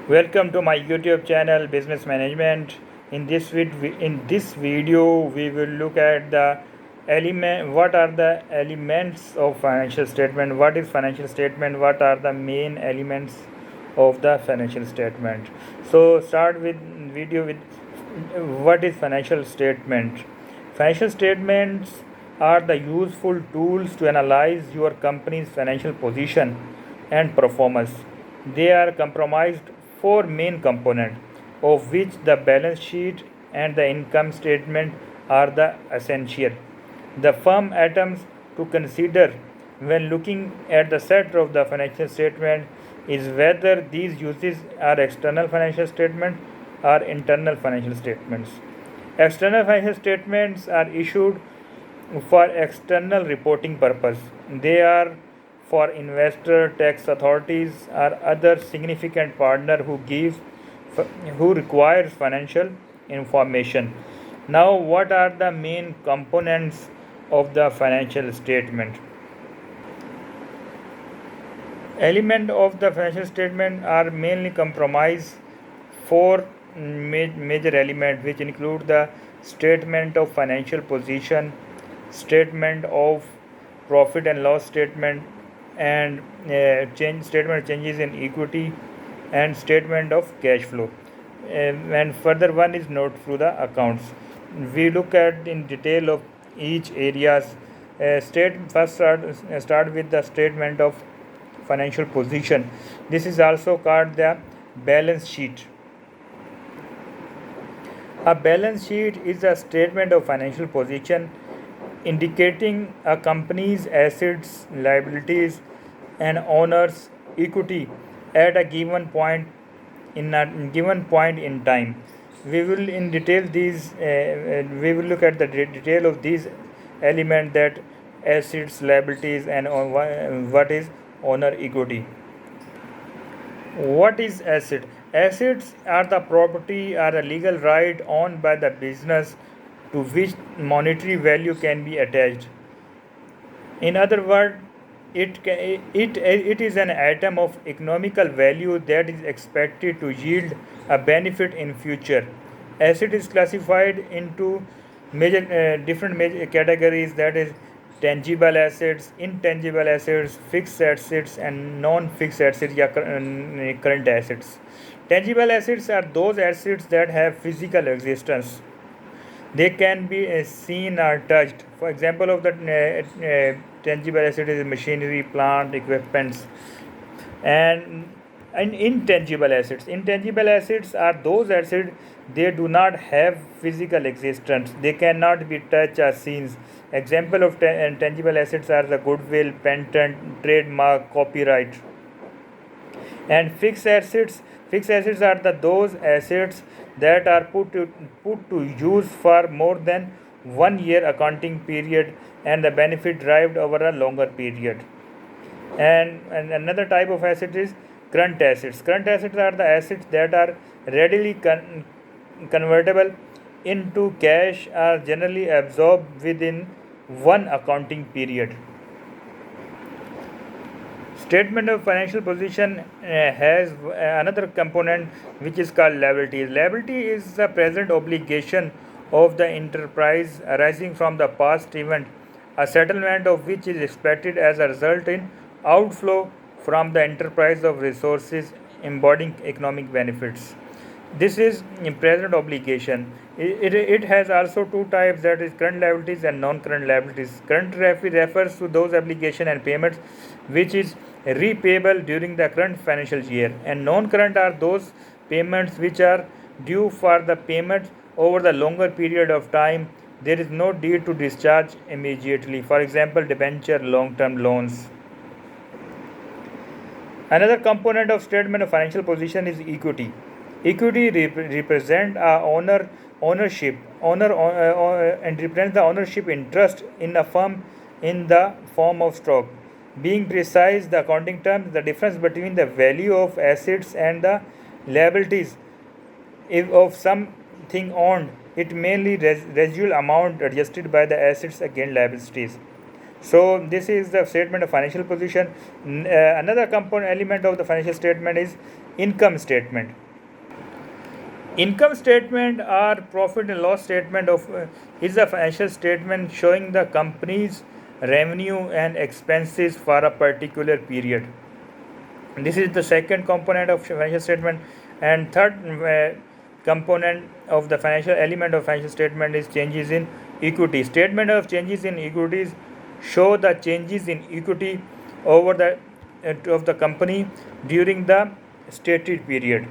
Welcome to my YouTube channel Business Management. In this video we will look at what are the elements of financial statement, what is financial statement, what are the main elements of the financial statement. So start with video with what is financial statement. Financial statements are the useful tools to analyze your company's financial position and performance. They are comprised four main components, of which the balance sheet and the income statement are the essential. The firm items to consider when looking at the set of the financial statement is whether these uses are external financial statements or internal financial statements. External financial statements are issued for external reporting purpose. They are for investor, tax authorities, or other significant partner who requires financial information. Now, what are the main components of the financial statement? Elements of the financial statement are mainly comprised four major elements, which include the statement of financial position, statement of profit and loss statement, and statement of changes in equity, and statement of cash flow. And further one is note through the accounts. We look at in detail of each areas. Start with the statement of financial position. This is also called the balance sheet. A balance sheet is a statement of financial position indicating a company's assets, liabilities, and owner's equity at a given point in time. We will in detail these. We will look at the detail of these elements, that assets, liabilities, and what is owner equity. What is asset? Assets are the property or a legal right owned by the business to which monetary value can be attached. In other words, it is an item of economical value that is expected to yield a benefit in future. Asset is classified into different major categories, that is tangible assets, intangible assets, fixed assets, and non-fixed assets, current assets. Tangible assets are those assets that have physical existence. They can be seen or touched. For example of the tangible asset is machinery, plant, equipments, and intangible assets. Intangible assets are those assets they do not have physical existence. They cannot be touched or seen. Example of tangible assets are the goodwill, patent, trademark, copyright. And fixed assets are those assets that are put to use for more than 1 year accounting period, and the benefit derived over a longer period. And another type of asset is current assets. Current assets are the assets that are readily convertible into cash, are generally absorbed within one accounting period. Statement of financial position has another component, which is called liabilities. Liability is the present obligation of the enterprise arising from the past event, a settlement of which is expected as a result in outflow from the enterprise of resources embodying economic benefits. This is present obligation. It has also two types, that is current liabilities and non-current liabilities. Current refers to those obligation and payments which is repayable during the current financial year, and non-current are those payments which are due for the payment over the longer period of time. There is no need to discharge immediately. For example, debenture, long-term loans. Another component of statement of financial position is equity. Equity represents and represents the ownership interest in a firm in the form of stock. Being precise, the accounting terms, the difference between the value of assets and the liabilities of something owned, it mainly residual amount adjusted by the assets against liabilities. So this is the statement of financial position. Another component element of the financial statement is income statement. Income statement or profit and loss statement of is a financial statement showing the company's revenue and expenses for a particular period. This is the second component of financial statement. And third component of the financial element of financial statement is changes in equity. Statement of changes in equities show the changes in equity over the of the company during the stated period.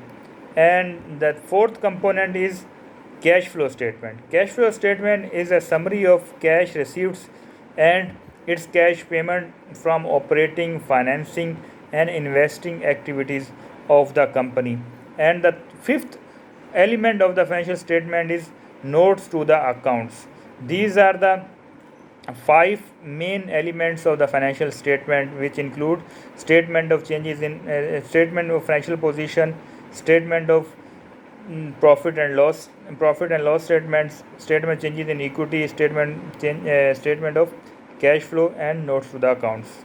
And the fourth component is cash flow statement. Cash flow statement is a summary of cash receipts and its cash payment from operating, financing, and investing activities of the company. And the fifth element of the financial statement is notes to the accounts. These are the five main elements of the financial statement, which include statement of changes in statement of financial position, statement of profit and loss statements, statement changes in equity, statement of cash flow, and notes to the accounts.